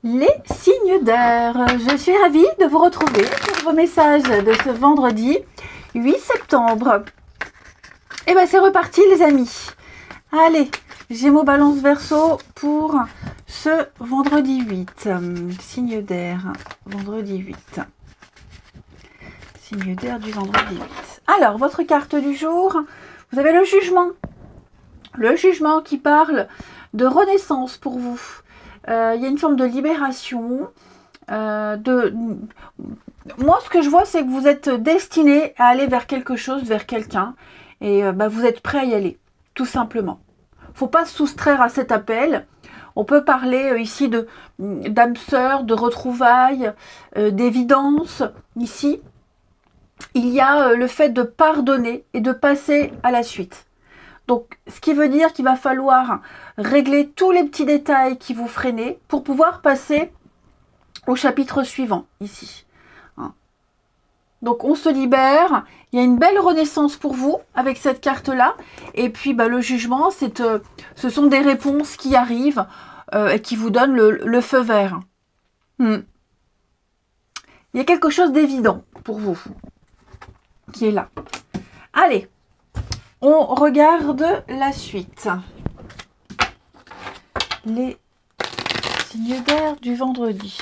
Les signes d'air. Je suis ravie de vous retrouver pour vos messages de ce vendredi 8 septembre. Et bien c'est reparti les amis. Allez, Gémeaux, Balance, Verseau pour ce vendredi 8. Signe d'air, vendredi 8. Signe d'air du vendredi 8. Alors, votre carte du jour, vous avez le jugement. Le jugement qui parle de renaissance pour vous. Il y a une forme de libération. Moi, ce que je vois, c'est que vous êtes destiné à aller vers quelque chose, vers quelqu'un. Et vous êtes prêt à y aller, tout simplement. Faut pas se soustraire à cet appel. On peut parler ici d'âme sœur, de retrouvailles, d'évidence. Ici, il y a le fait de pardonner et de passer à la suite. Donc, ce qui veut dire qu'il va falloir régler tous les petits détails qui vous freinaient pour pouvoir passer au chapitre suivant, ici. Donc, on se libère. Il y a une belle renaissance pour vous avec cette carte-là. Et puis, le jugement, ce sont des réponses qui arrivent et qui vous donnent le feu vert. Il y a quelque chose d'évident pour vous qui est là. Allez, on regarde la suite. Les signes d'air du vendredi.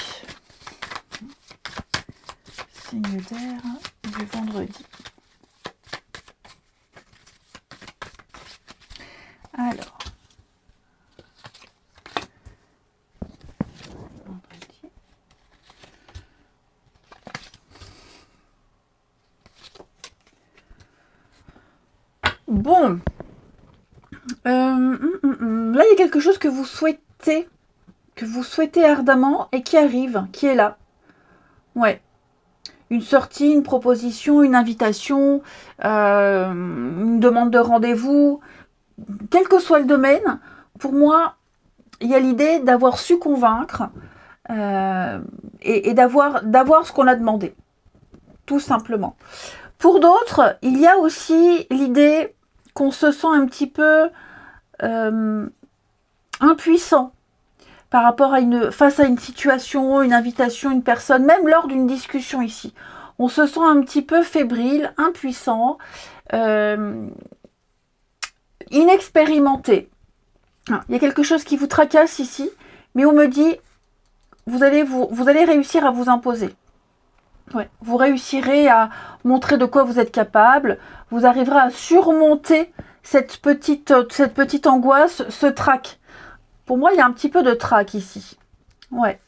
Signes d'air du vendredi. Alors. Vendredi. Bon. Là, il y a quelque chose que vous souhaitez ardemment et qui arrive, qui est là. Ouais. Une sortie, une proposition, une invitation, une demande de rendez-vous, quel que soit le domaine, pour moi, il y a l'idée d'avoir su convaincre et d'avoir ce qu'on a demandé, tout simplement. Pour d'autres, il y a aussi l'idée qu'on se sent un petit peu impuissant par rapport face à une situation, une invitation, une personne, même lors d'une discussion ici. On se sent un petit peu fébrile, impuissant, inexpérimenté. Il y a quelque chose qui vous tracasse ici, mais on me dit, vous allez réussir à vous imposer. Ouais. Vous réussirez à montrer de quoi vous êtes capable, vous arriverez à surmonter cette petite angoisse, ce trac. Pour moi, il y a un petit peu de trac ici. Ouais.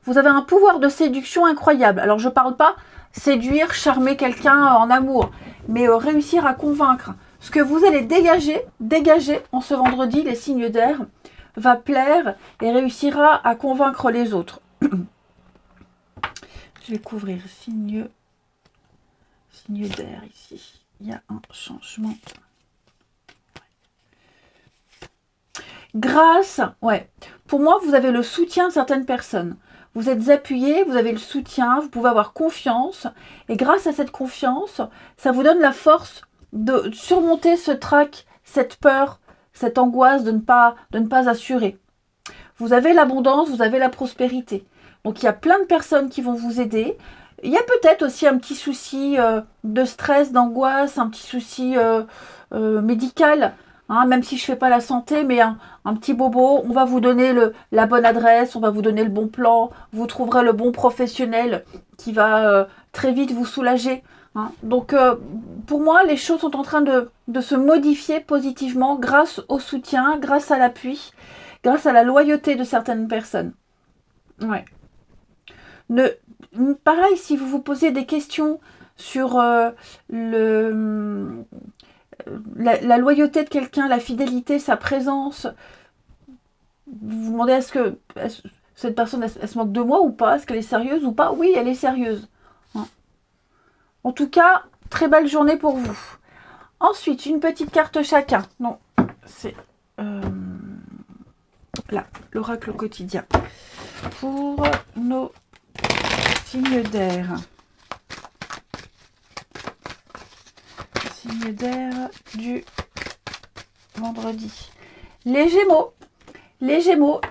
Vous avez un pouvoir de séduction incroyable. Alors, je ne parle pas séduire, charmer quelqu'un en amour, mais réussir à convaincre. Ce que vous allez dégager en ce vendredi, les signes d'air, va plaire et réussira à convaincre les autres. Je vais couvrir signe d'air ici. Il y a un changement. Grâce, ouais. Pour moi, vous avez le soutien de certaines personnes. Vous êtes appuyé, vous avez le soutien, vous pouvez avoir confiance. Et grâce à cette confiance, ça vous donne la force de surmonter ce trac, cette peur, cette angoisse de ne pas assurer. Vous avez l'abondance, vous avez la prospérité. Donc, il y a plein de personnes qui vont vous aider. Il y a peut-être aussi un petit souci de stress, d'angoisse, un petit souci médical. Même si je ne fais pas la santé, mais un petit bobo, on va vous donner la bonne adresse, on va vous donner le bon plan, vous trouverez le bon professionnel qui va très vite vous soulager. Donc, pour moi, les choses sont en train de se modifier positivement grâce au soutien, grâce à l'appui, grâce à la loyauté de certaines personnes. Ouais. Pareil, si vous vous posez des questions sur la loyauté de quelqu'un, la fidélité, sa présence, vous vous demandez est-ce que cette personne, elle se moque de moi ou pas? Est-ce qu'elle est sérieuse ou pas? Oui, elle est sérieuse. En tout cas, très belle journée pour vous. Ensuite, une petite carte chacun. Non, c'est là, l'oracle quotidien. Pour nos signes d'air. Signe d'air du vendredi. Les Gémeaux. Les Gémeaux,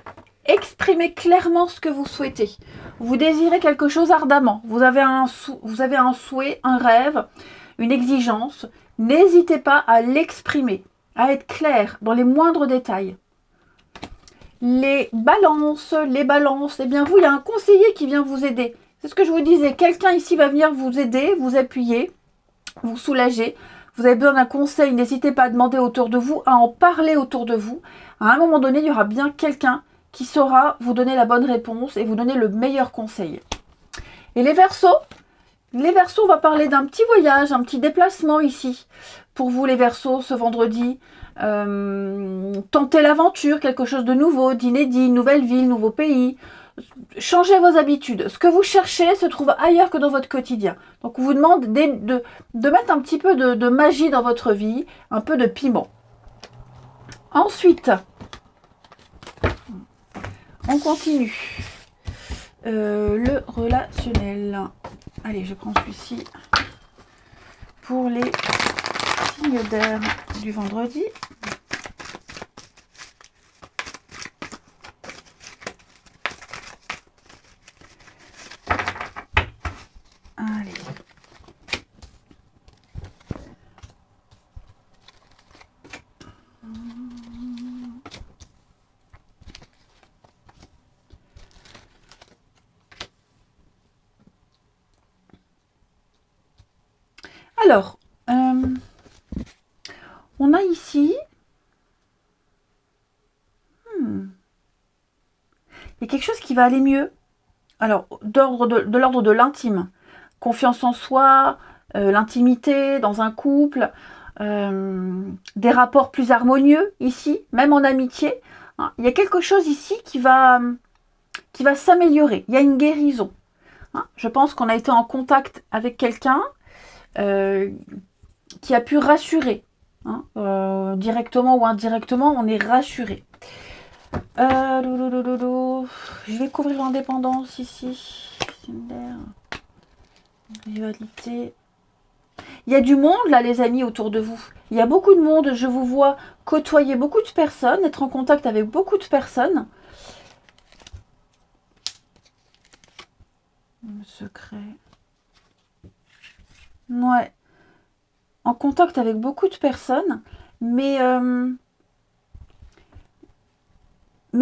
Exprimez clairement ce que vous souhaitez. Vous désirez quelque chose ardemment. Vous avez un souhait, un rêve, une exigence. N'hésitez pas à l'exprimer, à être clair dans les moindres détails. Les balances, eh bien vous, il y a un conseiller qui vient vous aider. C'est ce que je vous disais. Quelqu'un ici va venir vous aider, vous appuyer, vous soulager. Vous avez besoin d'un conseil, n'hésitez pas à demander autour de vous, à en parler autour de vous. À un moment donné, il y aura bien quelqu'un qui saura vous donner la bonne réponse et vous donner le meilleur conseil. Et les Verseaux, on va parler d'un petit voyage, un petit déplacement ici. Pour vous les Verseaux, ce vendredi, tentez l'aventure, quelque chose de nouveau, d'inédit, nouvelle ville, nouveau pays. Changez vos habitudes. Ce que vous cherchez se trouve ailleurs que dans votre quotidien. Donc on vous demande de mettre un petit peu de magie dans votre vie, un peu de piment. Ensuite, on continue. Le relationnel. Allez, je prends celui-ci pour les signes d'air du vendredi. Allez. Alors, on a ici, il y a quelque chose qui va aller mieux. Alors, de l'ordre de l'intime, confiance en soi, l'intimité dans un couple, des rapports plus harmonieux ici, même en amitié. Hein. Il y a quelque chose ici qui va s'améliorer. Il y a une guérison. Hein. Je pense qu'on a été en contact avec quelqu'un qui a pu rassurer, hein, directement ou indirectement, on est rassuré. Je vais couvrir l'indépendance ici. Rivalité. Il y a du monde là, les amis, autour de vous. Il y a beaucoup de monde. Je vous vois côtoyer beaucoup de personnes, être en contact avec beaucoup de personnes. Le secret. Ouais. En contact avec beaucoup de personnes, mais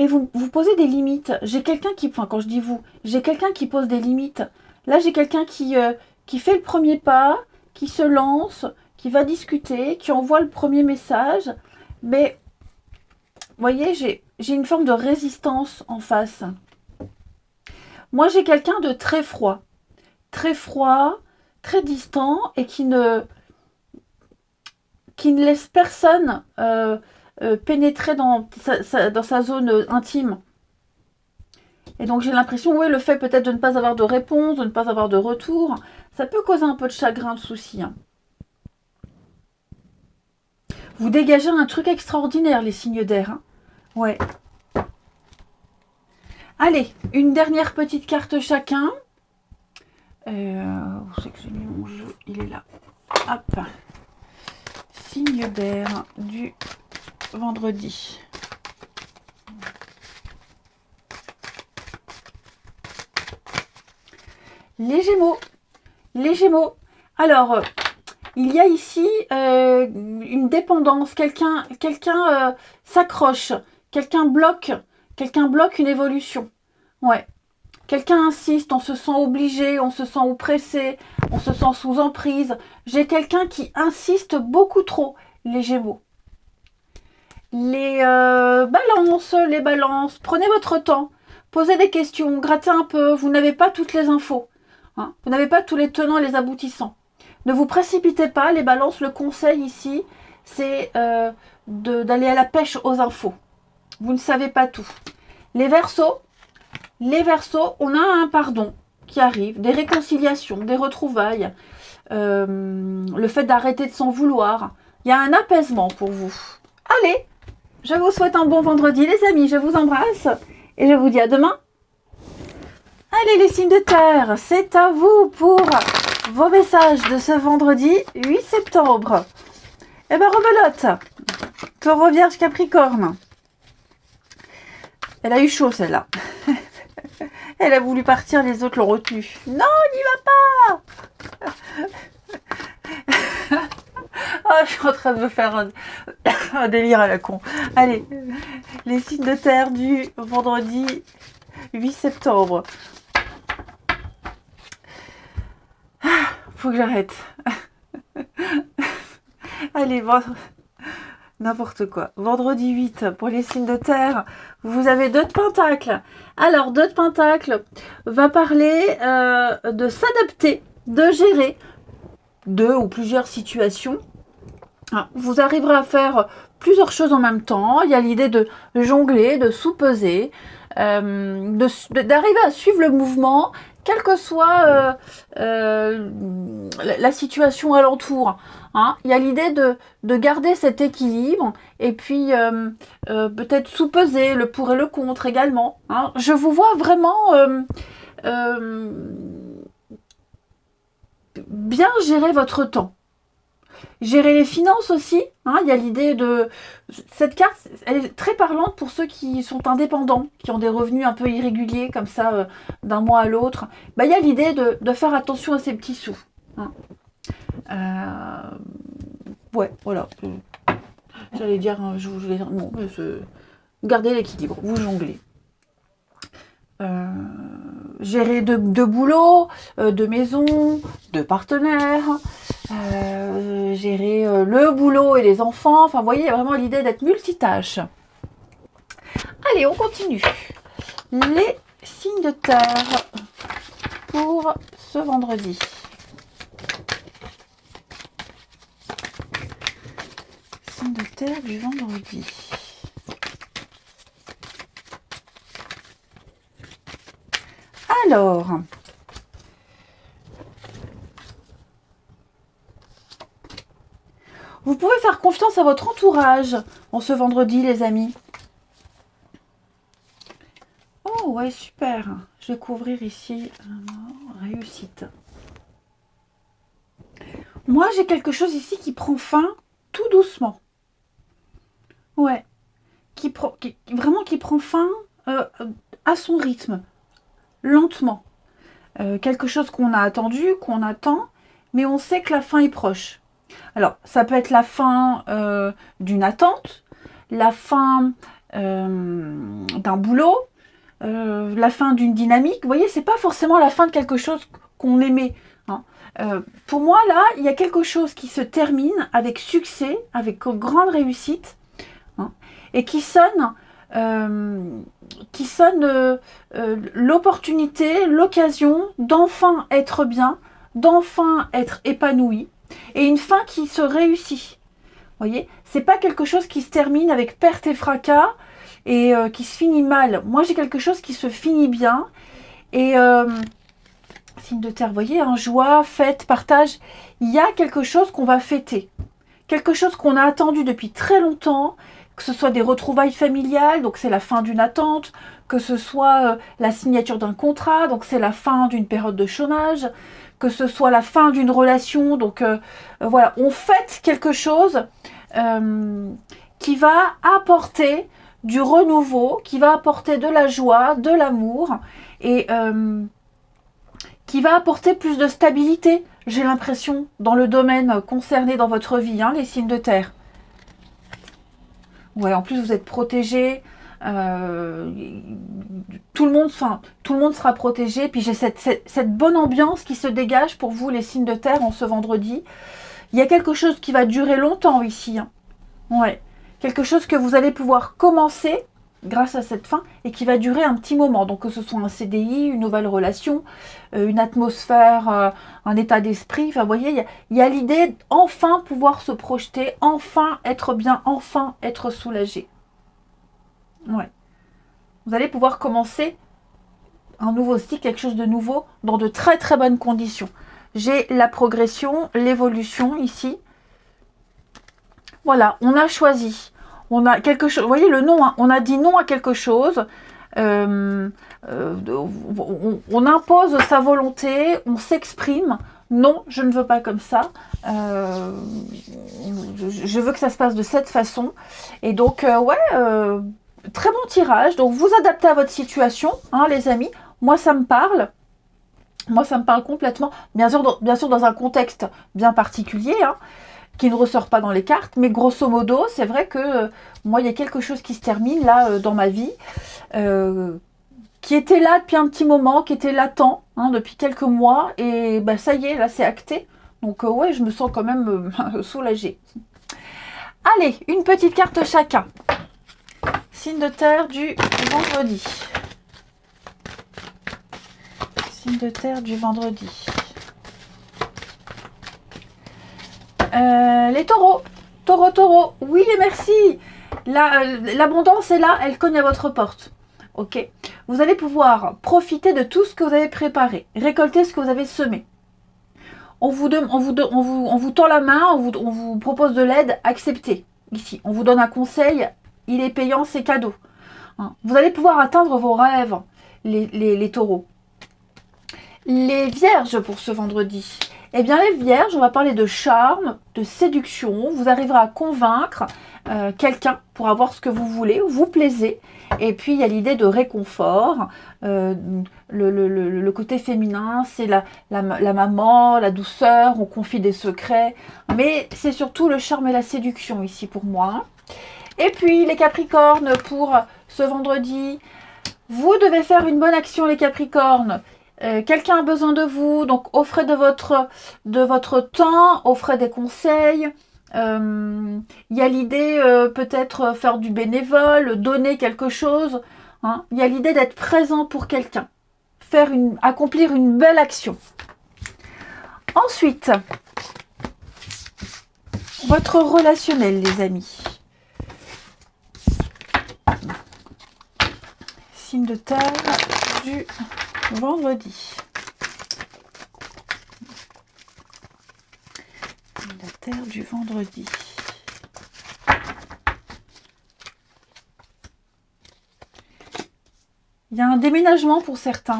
vous posez des limites. J'ai quelqu'un qui, enfin quand je dis vous, j'ai quelqu'un qui pose des limites. Là, j'ai quelqu'un qui fait le premier pas, qui se lance, qui va discuter, qui envoie le premier message. Mais, vous voyez, j'ai une forme de résistance en face. Moi, j'ai quelqu'un de très froid, très distant et qui ne laisse personne pénétrer dans sa zone intime. Et donc j'ai l'impression, oui, le fait peut-être de ne pas avoir de réponse, de ne pas avoir de retour, ça peut causer un peu de chagrin, de souci. Hein. Vous dégagez un truc extraordinaire, les signes d'air. Hein. Ouais. Allez, une dernière petite carte chacun. Où c'est que j'ai mis mon jeu? Il est là. Hop. Signe d'air du vendredi. Les Gémeaux. Les Gémeaux. Alors, il y a ici une dépendance. Quelqu'un s'accroche. Quelqu'un bloque une évolution. Ouais. Quelqu'un insiste, on se sent obligé, on se sent oppressé, on se sent sous emprise. J'ai quelqu'un qui insiste beaucoup trop, les Gémeaux. Les balances, prenez votre temps, posez des questions, grattez un peu, vous n'avez pas toutes les infos. Hein, vous n'avez pas tous les tenants et les aboutissants. Ne vous précipitez pas, les balances, le conseil ici, c'est d'aller à la pêche aux infos. Vous ne savez pas tout. Les Verseaux, on a un pardon qui arrive, des réconciliations, des retrouvailles, le fait d'arrêter de s'en vouloir. Il y a un apaisement pour vous. Allez, je vous souhaite un bon vendredi, les amis. Je vous embrasse et je vous dis à demain. Allez, les signes de terre, c'est à vous pour vos messages de ce vendredi 8 septembre. Eh bien, rebelote, Taureau, Vierge, Capricorne. Elle a eu chaud, celle-là. Elle a voulu partir, les autres l'ont retenue. Non, n'y va pas. Oh, je suis en train de me faire un délire à la con. Allez, les signes de terre du vendredi 8 septembre. Faut que j'arrête. Allez, n'importe quoi. Vendredi 8, pour les signes de terre, vous avez 2 de pentacles. Alors, 2 de pentacles va parler de s'adapter, de gérer 2 ou plusieurs situations. Vous arriverez à faire plusieurs choses en même temps. Il y a l'idée de jongler, de sous-peser, d'arriver à suivre le mouvement, quelle que soit la situation alentour. Hein. Il y a l'idée de garder cet équilibre et puis peut-être sous-peser le pour et le contre également. Hein. Je vous vois vraiment bien gérer votre temps. Gérer les finances aussi, hein, il y a l'idée de... Cette carte, elle est très parlante pour ceux qui sont indépendants, qui ont des revenus un peu irréguliers, comme ça, d'un mois à l'autre. Bah, il y a l'idée de faire attention à ces petits sous. Hein. Ouais, voilà. J'allais dire, je voulais dire, non, gardez l'équilibre, vous jonglez. Gérer de boulot, de maison, de partenaires, gérer le boulot et les enfants. Enfin, vous voyez, il y a vraiment l'idée d'être multitâche. Allez, on continue. Les signes de terre pour ce vendredi. Signes de terre du vendredi. Alors, vous pouvez faire confiance à votre entourage en ce vendredi, les amis. Oh, ouais, super. Je vais couvrir ici réussite. Moi, j'ai quelque chose ici qui prend fin tout doucement. Ouais. Qui prend fin à son rythme. Lentement. Quelque chose qu'on a attendu, qu'on attend, mais on sait que la fin est proche. Alors, ça peut être la fin d'une attente, la fin d'un boulot, la fin d'une dynamique. Vous voyez, c'est pas forcément la fin de quelque chose qu'on aimait. Hein. Pour moi, là, il y a quelque chose qui se termine avec succès, avec grande réussite, hein, et qui sonne l'opportunité, l'occasion d'enfin être bien, d'enfin être épanoui, et une fin qui se réussit. Vous voyez, c'est pas quelque chose qui se termine avec perte et fracas et qui se finit mal. Moi, j'ai quelque chose qui se finit bien et signe de terre, vous voyez, hein, joie, fête, partage. Il y a quelque chose qu'on va fêter, quelque chose qu'on a attendu depuis très longtemps. Que ce soit des retrouvailles familiales, donc c'est la fin d'une attente, que ce soit la signature d'un contrat, donc c'est la fin d'une période de chômage, que ce soit la fin d'une relation, donc voilà, on fête quelque chose qui va apporter du renouveau, qui va apporter de la joie, de l'amour, et qui va apporter plus de stabilité, j'ai l'impression, dans le domaine concerné dans votre vie, hein, les signes de terre. Ouais, en plus vous êtes protégés, tout le monde sera protégé. Puis j'ai cette bonne ambiance qui se dégage pour vous, les signes de terre, en ce vendredi. Il y a quelque chose qui va durer longtemps ici. Hein. Ouais, quelque chose que vous allez pouvoir commencer grâce à cette fin et qui va durer un petit moment. Donc que ce soit un CDI, une nouvelle relation, une atmosphère, un état d'esprit. Enfin, vous voyez, il y a l'idée d'enfin pouvoir se projeter, enfin être bien, enfin être soulagé. Ouais. Vous allez pouvoir commencer un nouveau style, quelque chose de nouveau, dans de très très bonnes conditions. J'ai la progression, l'évolution ici. Voilà, on a choisi. On a quelque chose, vous voyez le non, hein, on a dit non à quelque chose, on impose sa volonté, on s'exprime, non, je ne veux pas comme ça, je veux que ça se passe de cette façon, et donc, très bon tirage. Donc, vous adaptez à votre situation, hein, les amis. Moi, ça me parle. Moi, ça me parle complètement. Bien sûr, dans un contexte bien particulier, hein, qui ne ressort pas dans les cartes. Mais grosso modo, c'est vrai que moi, il y a quelque chose qui se termine là dans ma vie. Qui était là depuis un petit moment, qui était latent, hein, depuis quelques mois. Et bah, ça y est, là, c'est acté. Donc, ouais, je me sens quand même soulagée. Allez, une petite carte chacun. Signe de terre du vendredi. Signe de terre du vendredi. Les taureaux. Taureau. Oui, merci. L'abondance est là, elle cogne à votre porte. Ok. Vous allez pouvoir profiter de tout ce que vous avez préparé. Récolter ce que vous avez semé. On vous tend la main, on vous propose de l'aide, acceptez. Ici, on vous donne un conseil, il est payant, c'est cadeau. Hein. Vous allez pouvoir atteindre vos rêves, les taureaux. Les vierges pour ce vendredi. Eh bien, les vierges, on va parler de charme, de séduction. Vous arriverez à convaincre quelqu'un pour avoir ce que vous voulez, vous plaisez. Et puis, il y a l'idée de réconfort. Le côté féminin, c'est la maman, la douceur, on confie des secrets. Mais c'est surtout le charme et la séduction ici pour moi. Et puis, les capricornes pour ce vendredi. Vous devez faire une bonne action, les capricornes. Quelqu'un a besoin de vous, donc offrez de votre temps, offrez des conseils. Il y a l'idée peut-être faire du bénévole, donner quelque chose. Hein. Il y a l'idée d'être présent pour quelqu'un, accomplir une belle action. Ensuite, votre relationnel, les amis. Signe de terre du vendredi. La terre du vendredi. Il y a un déménagement pour certains.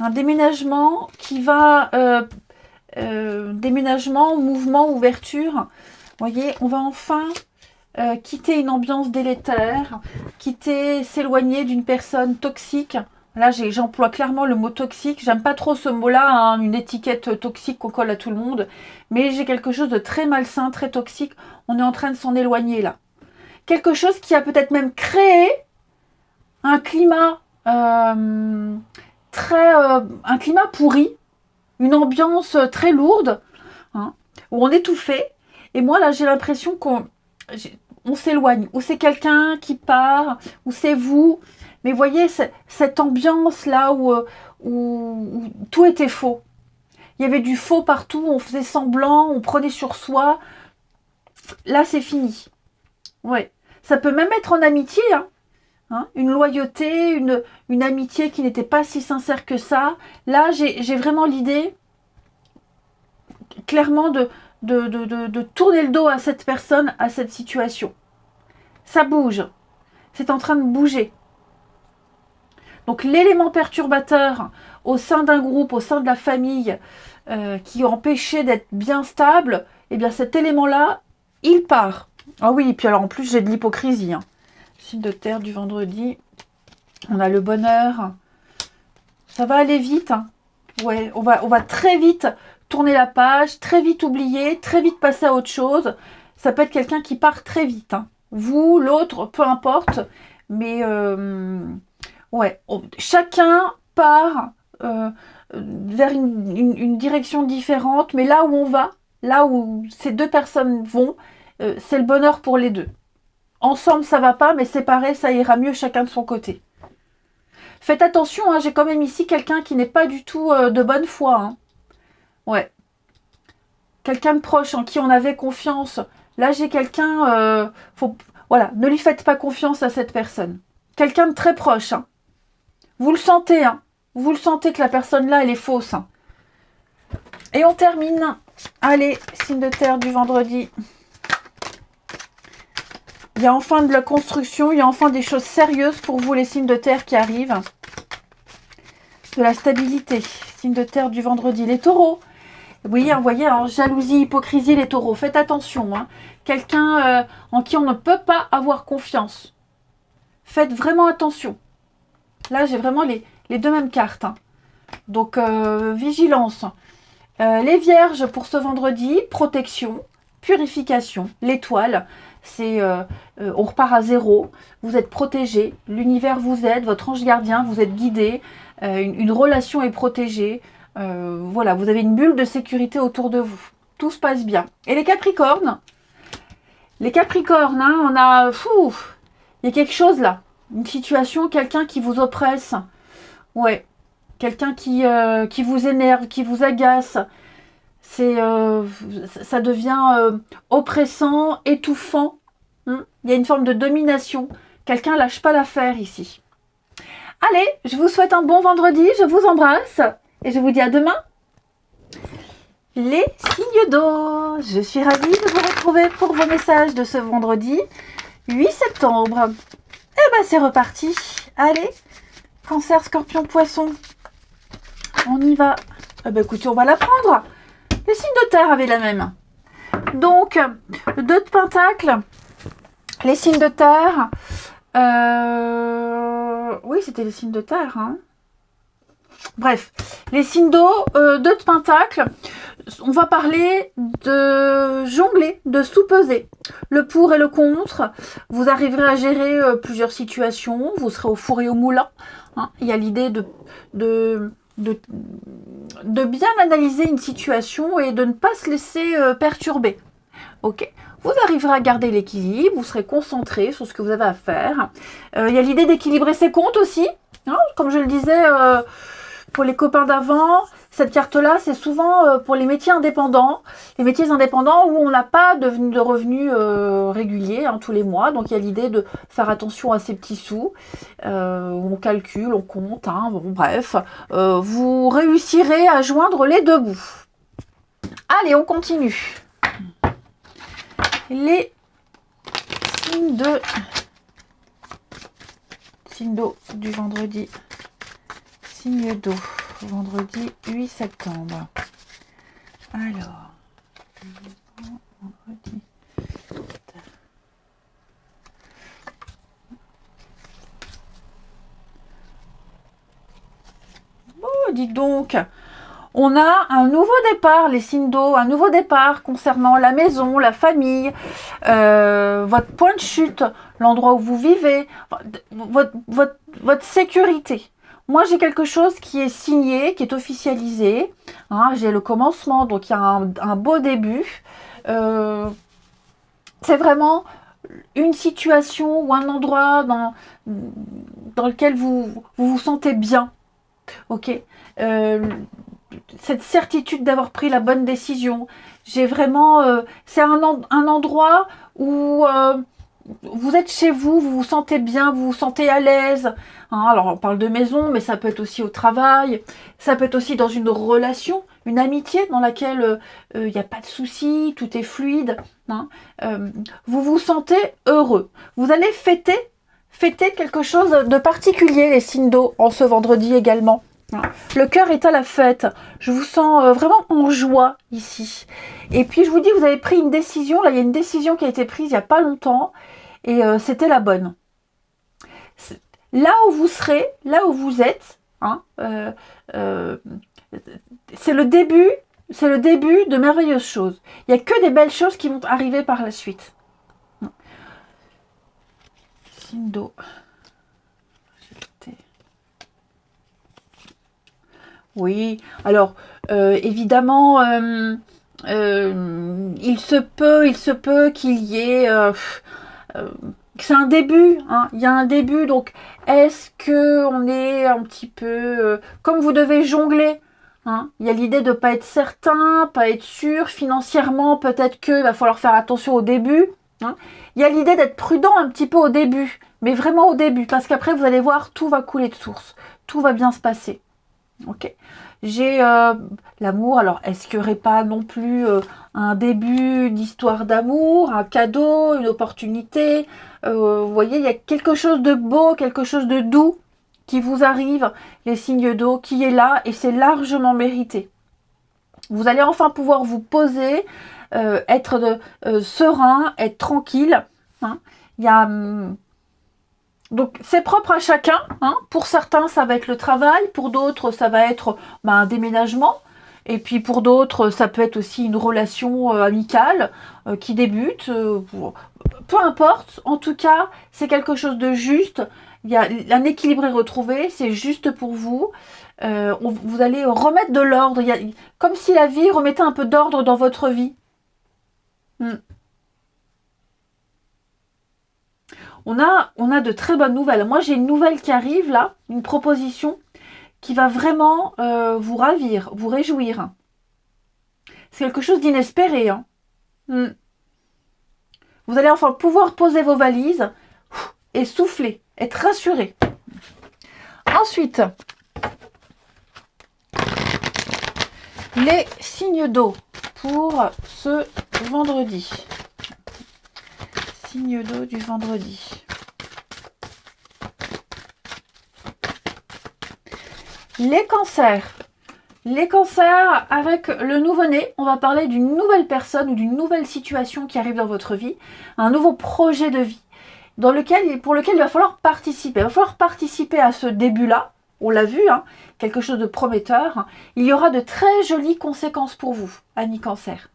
Un déménagement qui va... déménagement, mouvement, ouverture. Vous voyez, on va enfin quitter une ambiance délétère, s'éloigner d'une personne toxique. Là, j'emploie clairement le mot toxique. J'aime pas trop ce mot-là, hein, une étiquette toxique qu'on colle à tout le monde. Mais j'ai quelque chose de très malsain, très toxique. On est en train de s'en éloigner là. Quelque chose qui a peut-être même créé un climat un climat pourri, une ambiance très lourde, hein, où on étouffait. Et moi, là, j'ai l'impression qu'on s'éloigne. Ou c'est quelqu'un qui part, ou c'est vous. Mais voyez, cette ambiance-là où tout était faux. Il y avait du faux partout, on faisait semblant, on prenait sur soi. Là, c'est fini. Ouais. Ça peut même être en amitié, hein, une loyauté, une amitié qui n'était pas si sincère que ça. Là, j'ai vraiment l'idée, clairement, de tourner le dos à cette personne, à cette situation. Ça bouge. C'est en train de bouger. Donc l'élément perturbateur au sein d'un groupe, au sein de la famille, qui empêchait d'être bien stable, eh bien cet élément-là, il part. Ah oui, et puis alors en plus j'ai de l'hypocrisie. Hein. Signe de terre du vendredi, on a le bonheur. Ça va aller vite. Hein. Ouais, on va très vite tourner la page, très vite oublier, très vite passer à autre chose. Ça peut être quelqu'un qui part très vite. Hein. Vous, l'autre, peu importe. Mais... ouais, chacun part vers une direction différente, mais là où on va, là où ces deux personnes vont, c'est le bonheur pour les deux. Ensemble, ça va pas, mais séparés, ça ira mieux, chacun de son côté. Faites attention, hein, j'ai quand même ici quelqu'un qui n'est pas du tout de bonne foi. Hein. Ouais. Quelqu'un de proche en qui on avait confiance. Là, j'ai quelqu'un... voilà, ne lui faites pas confiance à cette personne. Quelqu'un de très proche, hein. Vous le sentez, hein. Vous le sentez que la personne là, elle est fausse. Hein. Et on termine. Allez, signe de terre du vendredi. Il y a enfin de la construction, il y a enfin des choses sérieuses pour vous, les signes de terre qui arrivent. De la stabilité. Signe de terre du vendredi. Les taureaux. Oui, vous voyez, hein, jalousie, hypocrisie, les taureaux. Faites attention. Hein. Quelqu'un en qui on ne peut pas avoir confiance. faites vraiment attention. Là, j'ai vraiment les deux mêmes cartes. Hein. Donc, vigilance. Les vierges pour ce vendredi, protection, purification, l'étoile. C'est on repart à zéro, vous êtes protégé, l'univers vous aide, votre ange gardien, vous êtes guidé, une relation est protégée, voilà, vous avez une bulle de sécurité autour de vous. Tout se passe bien. Et les Capricornes, hein, on a, il y a quelque chose là, une situation, quelqu'un qui vous oppresse, ouais, quelqu'un qui vous énerve, qui vous agace. Ça devient oppressant, étouffant. Il y a une forme de domination. Quelqu'un lâche pas l'affaire ici. Allez, je vous souhaite un bon vendredi. Je vous embrasse. Et je vous dis à demain. Les signes d'eau. Je suis ravie de vous retrouver pour vos messages de ce vendredi 8 septembre. Et ben c'est reparti. Allez, Cancer, Scorpion, Poisson. On y va. Eh ben écoutez, on va la prendre. Les signes de terre avaient la même. Donc, 2 de Pentacles, les signes de terre. Oui, c'était les signes de terre. Hein. Bref, les signes d'eau, 2 de Pentacles. On va parler de jongler, de sous-peser. Le pour et le contre. Vous arriverez à gérer plusieurs situations. Vous serez au four et au moulin. Hein. Il y a l'idée de bien analyser une situation et de ne pas se laisser perturber. Ok, vous arriverez à garder l'équilibre, vous serez concentré sur ce que vous avez à faire. Il y a l'idée d'équilibrer ses comptes aussi. Hein, comme je le disais pour les copains d'avant, cette carte-là, c'est souvent pour les métiers indépendants. Les métiers indépendants où on n'a pas de revenus réguliers tous les mois. Donc, il y a l'idée de faire attention à ces petits sous. On calcule, on compte. Bon, bref, vous réussirez à joindre les deux bouts. Allez, on continue. Les signes d'eau du vendredi. Signe d'eau. Vendredi 8 septembre. Alors, vendredi. Oh, dis donc, on a un nouveau départ, les signes d'eau, un nouveau départ concernant la maison, la famille, votre point de chute, l'endroit où vous vivez, votre sécurité. Moi, j'ai quelque chose qui est signé, qui est officialisé. Hein, j'ai le commencement, donc il y a un beau début. C'est vraiment une situation ou un endroit dans lequel vous vous sentez bien. Ok. Cette certitude d'avoir pris la bonne décision. J'ai vraiment... c'est un endroit où... vous êtes chez vous, vous vous sentez bien, vous vous sentez à l'aise. Hein, alors, on parle de maison, mais ça peut être aussi au travail. Ça peut être aussi dans une relation, une amitié dans laquelle il n'y a pas de soucis, tout est fluide. Hein. Vous vous sentez heureux. Vous allez fêter quelque chose de particulier, les signes d'eau, en ce vendredi également. Hein. Le cœur est à la fête. Je vous sens vraiment en joie ici. Et puis, je vous dis, vous avez pris une décision. Là, il y a une décision qui a été prise il n'y a pas longtemps. Et c'était la bonne. Là où vous serez, là où vous êtes, hein, c'est le début de merveilleuses choses. Il n'y a que des belles choses qui vont arriver par la suite. Signe d'eau. Oui, alors évidemment, il se peut qu'il y ait... c'est un début, hein, il y a un début, donc est-ce que on est un petit peu... comme vous devez jongler, hein, il y a l'idée de ne pas être certain, pas être sûr, financièrement, peut-être qu'il va falloir faire attention au début. Hein. Il y a l'idée d'être prudent un petit peu au début, mais vraiment au début, parce qu'après vous allez voir, tout va couler de source, tout va bien se passer. Ok, j'ai l'amour. Alors, est-ce qu'il n'y aurait pas non plus un début d'histoire d'amour, un cadeau, une opportunité vous voyez, il y a quelque chose de beau, quelque chose de doux qui vous arrive, les signes d'eau, qui est là et c'est largement mérité. Vous allez enfin pouvoir vous poser, être serein, être tranquille. Hein. Il y a Donc, c'est propre à chacun. Hein. Pour certains, ça va être le travail. Pour d'autres, ça va être un déménagement. Et puis, pour d'autres, ça peut être aussi une relation amicale qui débute. Peu importe. En tout cas, c'est quelque chose de juste. Il y a un équilibre est retrouvé. C'est juste pour vous. Vous allez remettre de l'ordre. Comme si la vie remettait un peu d'ordre dans votre vie. On a de très bonnes nouvelles. Moi, j'ai une nouvelle qui arrive là, une proposition qui va vraiment vous ravir, vous réjouir. C'est quelque chose d'inespéré. Hein. Vous allez enfin pouvoir poser vos valises et souffler, être rassuré. Ensuite, les signes d'eau pour ce vendredi. Signe d'eau du vendredi. Les cancers. Les cancers, avec le nouveau-né, on va parler d'une nouvelle personne ou d'une nouvelle situation qui arrive dans votre vie, un nouveau projet de vie pour lequel il va falloir participer. Il va falloir participer à ce début-là. On l'a vu, hein, quelque chose de prometteur. Il y aura de très jolies conséquences pour vous, amis cancer.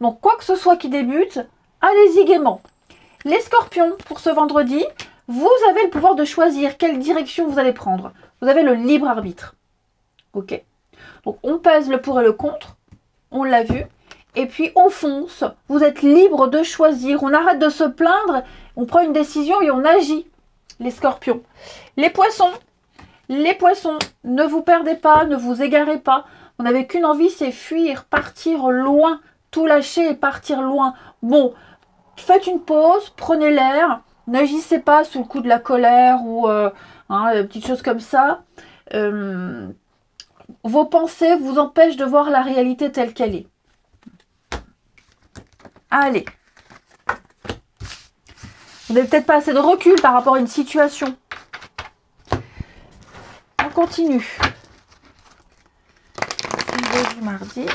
Donc, quoi que ce soit qui débute, allez-y gaiement. Les scorpions, pour ce vendredi, vous avez le pouvoir de choisir quelle direction vous allez prendre. Vous avez le libre arbitre. Ok. Donc, on pèse le pour et le contre. On l'a vu. Et puis, on fonce. Vous êtes libre de choisir. On arrête de se plaindre. On prend une décision et on agit. Les scorpions. Les poissons, ne vous perdez pas, ne vous égarez pas. On n'avait qu'une envie, c'est fuir, partir loin. Tout lâcher et partir loin. Bon, faites une pause, prenez l'air, n'agissez pas sous le coup de la colère ou des petites choses comme ça. Vos pensées vous empêchent de voir la réalité telle qu'elle est. Allez. Vous n'avez peut-être pas assez de recul par rapport à une situation. On continue. Signe du mardi.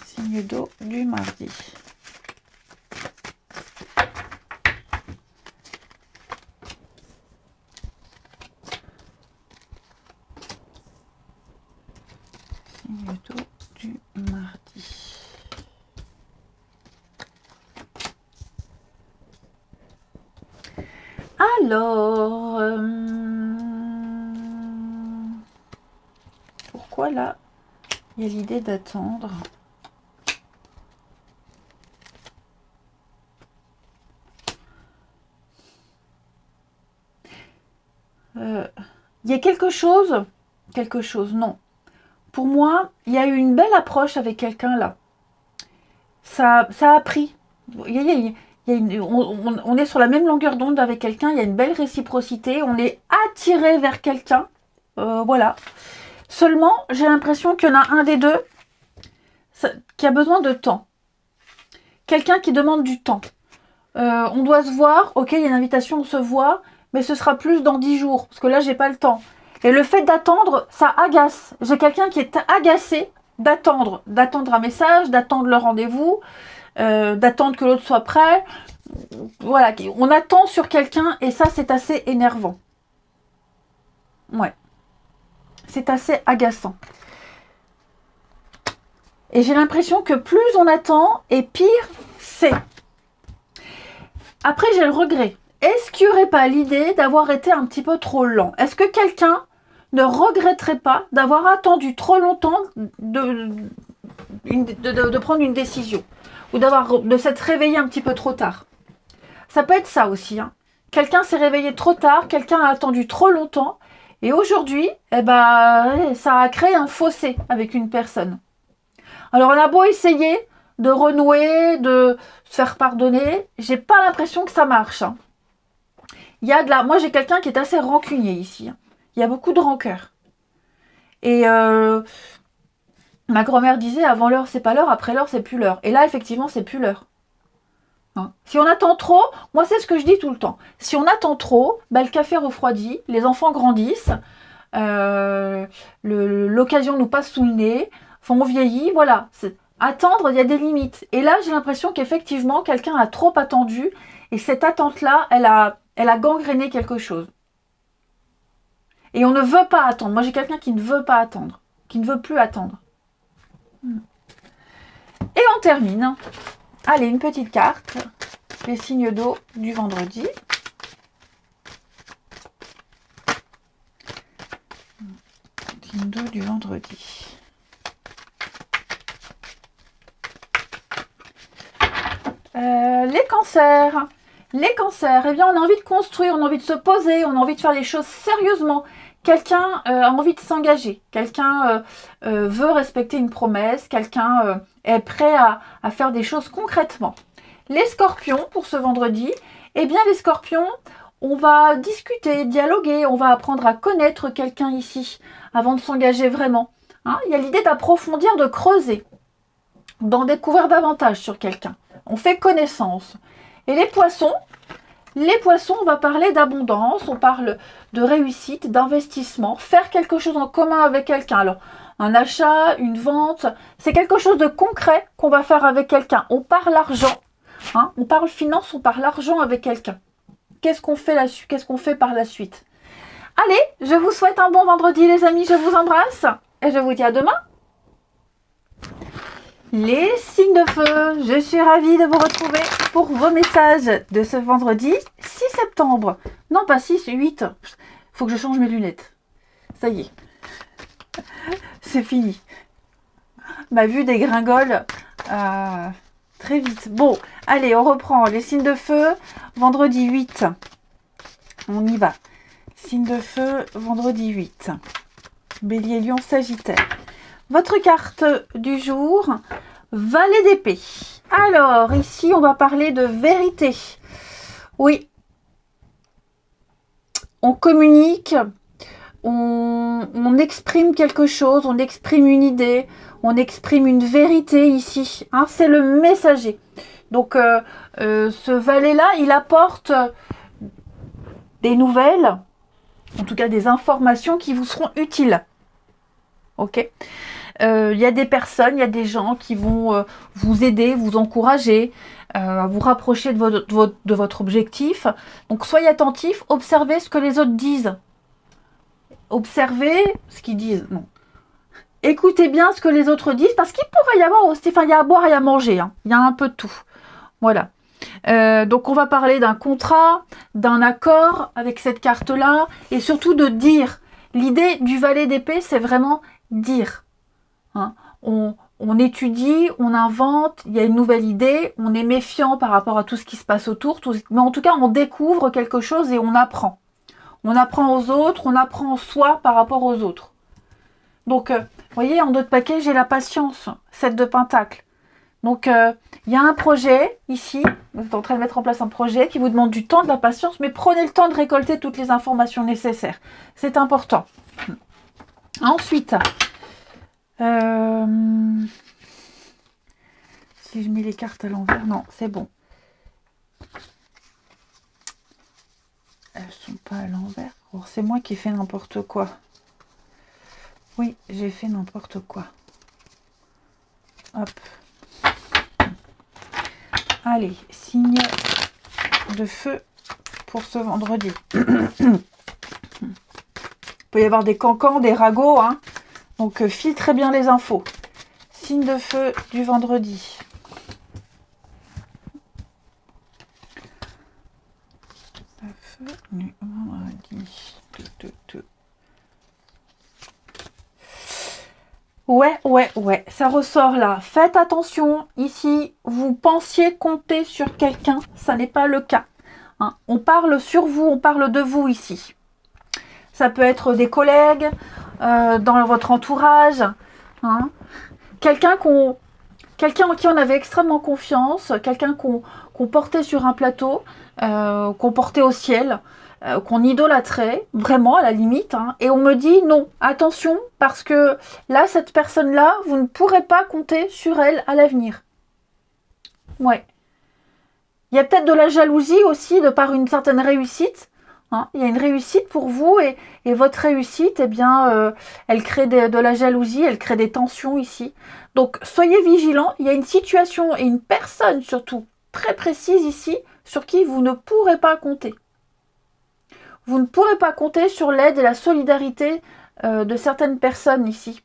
Signe d'eau du mardi. Signe d'eau du mardi. Alors, pourquoi là, il y a l'idée d'attendre ? Il y a quelque chose, non. Pour moi, il y a eu une belle approche avec quelqu'un là. Ça a pris. On est sur la même longueur d'onde avec quelqu'un, il y a une belle réciprocité, on est attiré vers quelqu'un. Voilà. Seulement, j'ai l'impression qu'il y en a un des deux qui a besoin de temps. Quelqu'un qui demande du temps. On doit se voir, ok, il y a une invitation, on se voit, mais ce sera plus dans 10 jours, parce que là, j'ai pas le temps. Et le fait d'attendre, ça agace. J'ai quelqu'un qui est agacé d'attendre un message, d'attendre le rendez-vous, d'attendre que l'autre soit prêt. Voilà, on attend sur quelqu'un et ça, c'est assez énervant. Ouais. C'est assez agaçant. Et j'ai l'impression que plus on attend, et pire c'est. Après, j'ai le regret. Est-ce qu'il n'y aurait pas l'idée d'avoir été un petit peu trop lent? Est-ce que quelqu'un ne regretterait pas d'avoir attendu trop longtemps de prendre une décision? Ou de s'être réveillé un petit peu trop tard? Ça peut être ça aussi. Hein. Quelqu'un s'est réveillé trop tard, quelqu'un a attendu trop longtemps, et aujourd'hui, ça a créé un fossé avec une personne. Alors, on a beau essayer de renouer, de se faire pardonner, j'ai pas l'impression que ça marche. Hein. Moi, j'ai quelqu'un qui est assez rancunier ici. Hein. Il y a beaucoup de rancœur. Et ma grand-mère disait, avant l'heure, c'est pas l'heure, après l'heure, c'est plus l'heure. Et là, effectivement, c'est plus l'heure. Hein. Si on attend trop, moi, c'est ce que je dis tout le temps. Si on attend trop, le café refroidit, les enfants grandissent, l'occasion nous passe sous le nez, on vieillit, voilà. Attendre, il y a des limites. Et là, j'ai l'impression qu'effectivement, quelqu'un a trop attendu. Et cette attente-là, elle a gangréné quelque chose. Et on ne veut pas attendre. Moi, j'ai quelqu'un qui ne veut pas attendre. Qui ne veut plus attendre. Et on termine. Allez, une petite carte. Les signes d'eau du vendredi. Signes d'eau du vendredi. Les cancers. Les cancers, eh bien, on a envie de construire, on a envie de se poser, on a envie de faire les choses sérieusement. Quelqu'un a envie de s'engager, quelqu'un veut respecter une promesse, quelqu'un est prêt à faire des choses concrètement. Les scorpions, pour ce vendredi, eh bien, les scorpions, on va discuter, dialoguer, on va apprendre à connaître quelqu'un ici, avant de s'engager vraiment. Hein, il y a l'idée d'approfondir, de creuser, d'en découvrir davantage sur quelqu'un. On fait connaissance. Et les poissons, on va parler d'abondance, on parle de réussite, d'investissement, faire quelque chose en commun avec quelqu'un. Alors, un achat, une vente, c'est quelque chose de concret qu'on va faire avec quelqu'un. On parle argent, hein, on parle finance, on parle argent avec quelqu'un. Qu'est-ce qu'on fait là-dessus? Qu'est-ce qu'on fait par la suite? Allez, je vous souhaite un bon vendredi les amis, je vous embrasse et je vous dis à demain. Les signes de feu, je suis ravie de vous retrouver pour vos messages de ce vendredi 6 septembre. Non, pas 6, 8. Faut que je change mes lunettes. Ça y est. C'est fini. Ma vue dégringole très vite. Bon, allez, on reprend. Les signes de feu, vendredi 8. On y va. Signe de feu, vendredi 8. Bélier, Lion, Sagittaire. Votre carte du jour, Valet d'épée. Alors, ici, on va parler de vérité. Oui. On communique, on exprime quelque chose, on exprime une idée, on exprime une vérité ici. Hein, c'est le messager. Donc, ce valet-là, il apporte des nouvelles, en tout cas des informations qui vous seront utiles. Ok ? Il y a des personnes, il y a des gens qui vont vous aider, vous encourager, à vous rapprocher de votre objectif. Donc soyez attentifs, observez ce que les autres disent. Observez ce qu'ils disent. Non. Écoutez bien ce que les autres disent, parce qu'il pourrait y avoir aussi, enfin il y a à boire et à manger. Hein. Il y a un peu de tout. Voilà. Donc on va parler d'un contrat, d'un accord avec cette carte-là, et surtout de dire. L'idée du valet d'épée, c'est vraiment dire. Hein, on étudie, on invente, il y a une nouvelle idée, on est méfiant par rapport à tout ce qui se passe autour, mais en tout cas on découvre quelque chose et on apprend. On apprend aux autres, on apprend en soi par rapport aux autres. Donc, vous voyez, en d'autres paquets, j'ai la patience, 7 de Pentacle. Donc, il y a un projet ici, vous êtes en train de mettre en place un projet qui vous demande du temps, de la patience, mais prenez le temps de récolter toutes les informations nécessaires. C'est important. Ensuite, si je mets les cartes à l'envers, non, c'est bon. Elles sont pas à l'envers. Oh, c'est moi qui ai fait n'importe quoi. Oui, j'ai fait n'importe quoi. Hop. Allez, signe de feu pour ce vendredi. Il peut y avoir des cancans, des ragots, hein. Donc, filtrez bien les infos. Signe de feu du vendredi. Le feu du vendredi. Ouais, ça ressort là. Faites attention, ici, vous pensiez compter sur quelqu'un, ça n'est pas le cas. Hein. On parle sur vous, on parle de vous ici. Ça peut être des collègues, dans votre entourage, hein. Quelqu'un en qui on avait extrêmement confiance, quelqu'un qu'on portait sur un plateau, qu'on portait au ciel, qu'on idolâtrait, vraiment à la limite, hein, et on me dit non, attention, parce que là, cette personne-là, vous ne pourrez pas compter sur elle à l'avenir. Ouais. Il y a peut-être de la jalousie aussi, de par une certaine réussite, hein. Il y a une réussite pour vous et votre réussite, eh bien, elle crée de la jalousie, elle crée des tensions ici. Donc, soyez vigilants. Il y a une situation et une personne surtout très précise ici sur qui vous ne pourrez pas compter. Vous ne pourrez pas compter sur l'aide et la solidarité de certaines personnes ici.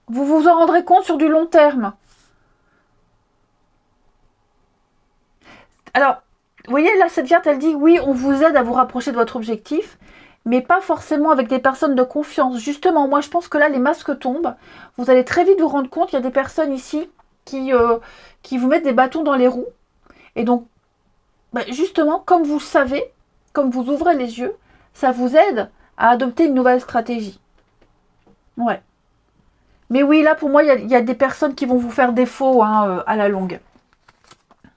Vous vous en rendrez compte sur du long terme. Alors, vous voyez, là, cette carte, elle dit, oui, on vous aide à vous rapprocher de votre objectif, mais pas forcément avec des personnes de confiance. Justement, moi, je pense que là, les masques tombent. Vous allez très vite vous rendre compte qu'il y a des personnes ici qui vous mettent des bâtons dans les roues. Et donc, justement, comme vous savez, comme vous ouvrez les yeux, ça vous aide à adopter une nouvelle stratégie. Ouais. Mais oui, là, pour moi, il y a des personnes qui vont vous faire défaut hein, à la longue.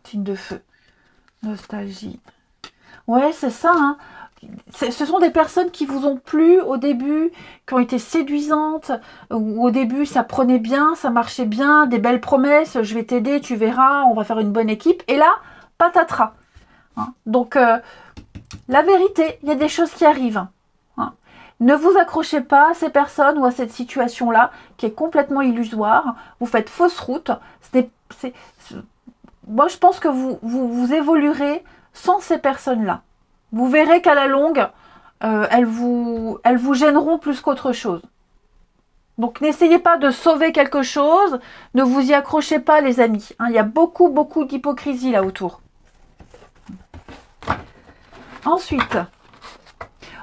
Signe de feu. Nostalgie. Ouais, c'est ça. Hein. Ce sont des personnes qui vous ont plu au début, qui ont été séduisantes. Au début, ça prenait bien, ça marchait bien, des belles promesses. Je vais t'aider, tu verras, on va faire une bonne équipe. Et là, patatras. Hein. Donc, la vérité, il y a des choses qui arrivent. Hein. Ne vous accrochez pas à ces personnes ou à cette situation-là qui est complètement illusoire. Vous faites fausse route. Moi, je pense que vous évoluerez sans ces personnes-là. Vous verrez qu'à la longue, elles vous gêneront plus qu'autre chose. Donc, n'essayez pas de sauver quelque chose. Ne vous y accrochez pas, les amis. Hein, il y a beaucoup, beaucoup d'hypocrisie là autour. Ensuite,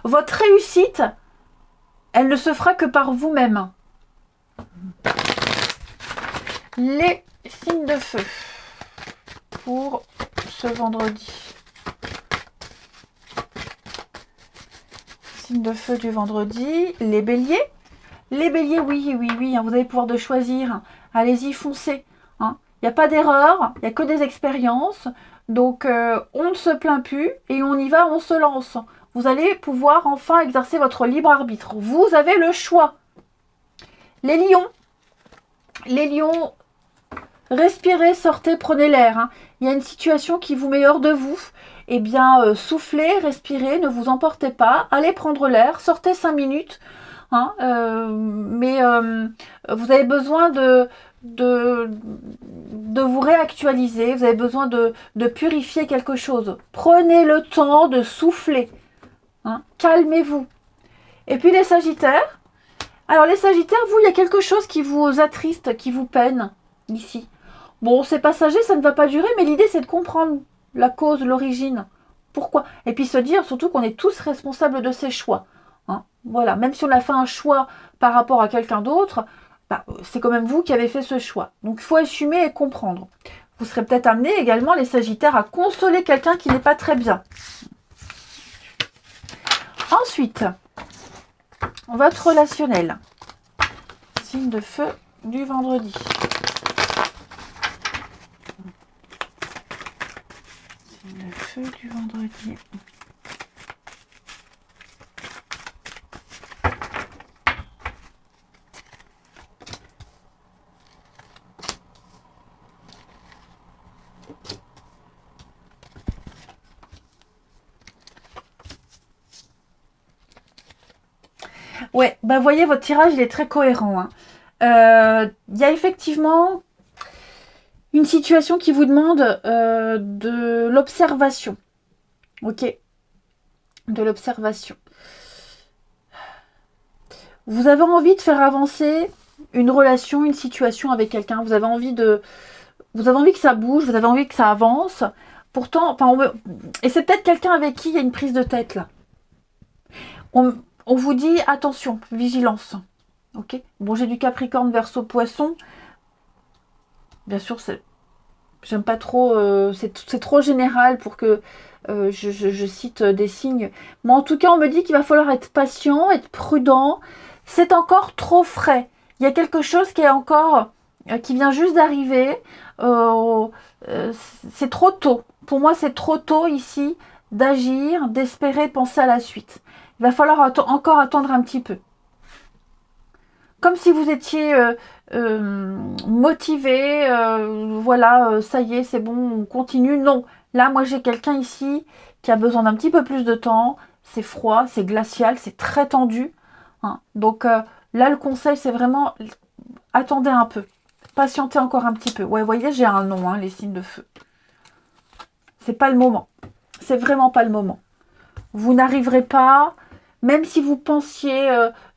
votre réussite, elle ne se fera que par vous-même. Les signes de feu pour ce vendredi. Signe de feu du vendredi. Les béliers. Les béliers, oui, oui, oui, hein, vous avez le pouvoir de choisir. Allez-y, foncez. Hein. Il n'y a pas d'erreur, il n'y a que des expériences. Donc, on ne se plaint plus et on y va, on se lance. Vous allez pouvoir enfin exercer votre libre arbitre. Vous avez le choix. Les lions. Les lions, respirez, sortez, prenez l'air. Hein. Il y a une situation qui vous met hors de vous. Eh bien, soufflez, respirez, ne vous emportez pas. Allez prendre l'air, sortez 5 minutes. Hein, vous avez besoin de vous réactualiser, vous avez besoin de purifier quelque chose. Prenez le temps de souffler. Hein, calmez-vous. Et puis les sagittaires. Alors les sagittaires, vous, il y a quelque chose qui vous attriste, qui vous peine ici. Bon, c'est passager, ça ne va pas durer, mais l'idée c'est de comprendre la cause, l'origine. Pourquoi? Et puis se dire surtout qu'on est tous responsables de ses choix. Hein, voilà, même si on a fait un choix par rapport à quelqu'un d'autre, c'est quand même vous qui avez fait ce choix. Donc il faut assumer et comprendre. Vous serez peut-être amené également, les sagittaires, à consoler quelqu'un qui n'est pas très bien. Ensuite, votre relationnel. Signe de feu du vendredi. Signe de feu du vendredi. Ouais, vous voyez, votre tirage, il est très cohérent. Hein. Il y a effectivement une situation qui vous demande de l'observation. Ok? De l'observation. Vous avez envie de faire avancer une relation, une situation avec quelqu'un. Vous avez envie que ça bouge, vous avez envie que ça avance. Pourtant, et c'est peut-être quelqu'un avec qui il y a une prise de tête là. On vous dit attention, vigilance. Ok. Bon, j'ai du Capricorne, Verseau, Poisson. Bien sûr, j'aime pas trop. C'est trop général pour que je cite des signes. Mais en tout cas, on me dit qu'il va falloir être patient, être prudent. C'est encore trop frais. Il y a quelque chose qui est encore qui vient juste d'arriver. C'est trop tôt. Pour moi, c'est trop tôt ici d'agir, d'espérer, penser à la suite. Il va falloir encore attendre un petit peu. Comme si vous étiez motivé, voilà, ça y est, c'est bon, on continue. Non, là, moi, j'ai quelqu'un ici qui a besoin d'un petit peu plus de temps. c'est froid, c'est glacial, c'est très tendu. Hein. Donc là, le conseil, c'est vraiment, attendez un peu. Patientez encore un petit peu. Ouais, vous voyez, j'ai un nom, hein, les signes de feu. C'est pas le moment. C'est vraiment pas le moment. Vous n'arriverez pas, même si vous pensiez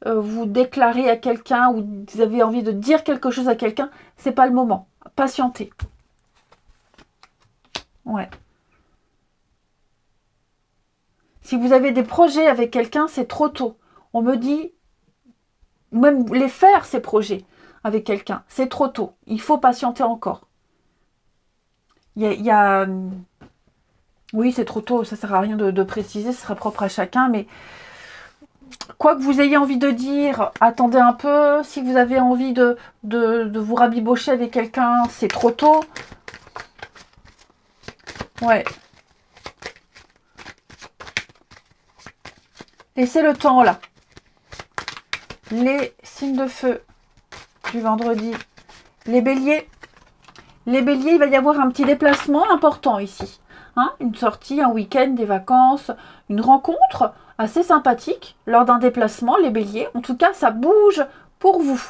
vous déclarer à quelqu'un ou vous avez envie de dire quelque chose à quelqu'un, c'est pas le moment. Patientez. Ouais. Si vous avez des projets avec quelqu'un, c'est trop tôt. On me dit, même les faire, ces projets avec quelqu'un, c'est trop tôt. Il faut patienter encore. Oui, c'est trop tôt, ça ne sert à rien de préciser, ce sera propre à chacun, mais quoi que vous ayez envie de dire, attendez un peu. Si vous avez envie de vous rabibocher avec quelqu'un, c'est trop tôt. Ouais. Laissez le temps là. Les signes de feu du vendredi. Les béliers. Les béliers, il va y avoir un petit déplacement important ici. Hein, une sortie, un week-end, des vacances, une rencontre assez sympathique lors d'un déplacement, les béliers. En tout cas, ça bouge pour vous.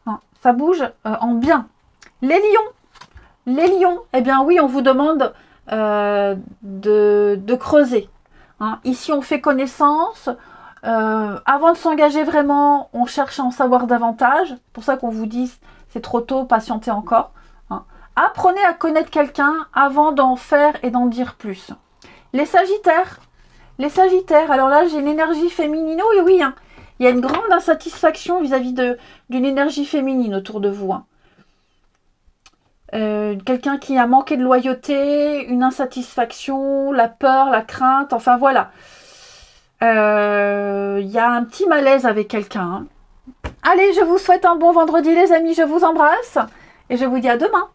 Hein, ça bouge en bien. Les lions, eh bien oui, on vous demande de creuser. Hein, ici, on fait connaissance. Avant de s'engager vraiment, on cherche à en savoir davantage. C'est pour ça qu'on vous dit, c'est trop tôt, patientez encore. Hein. Apprenez à connaître quelqu'un avant d'en faire et d'en dire plus. Les sagittaires, alors là, j'ai une énergie féminine. Oui, oui, hein. Il y a une grande insatisfaction vis-à-vis d'une énergie féminine autour de vous. Hein. Quelqu'un qui a manqué de loyauté, une insatisfaction, la peur, la crainte, enfin voilà. Il y a un petit malaise avec quelqu'un. Hein. Allez, je vous souhaite un bon vendredi les amis, je vous embrasse et je vous dis à demain.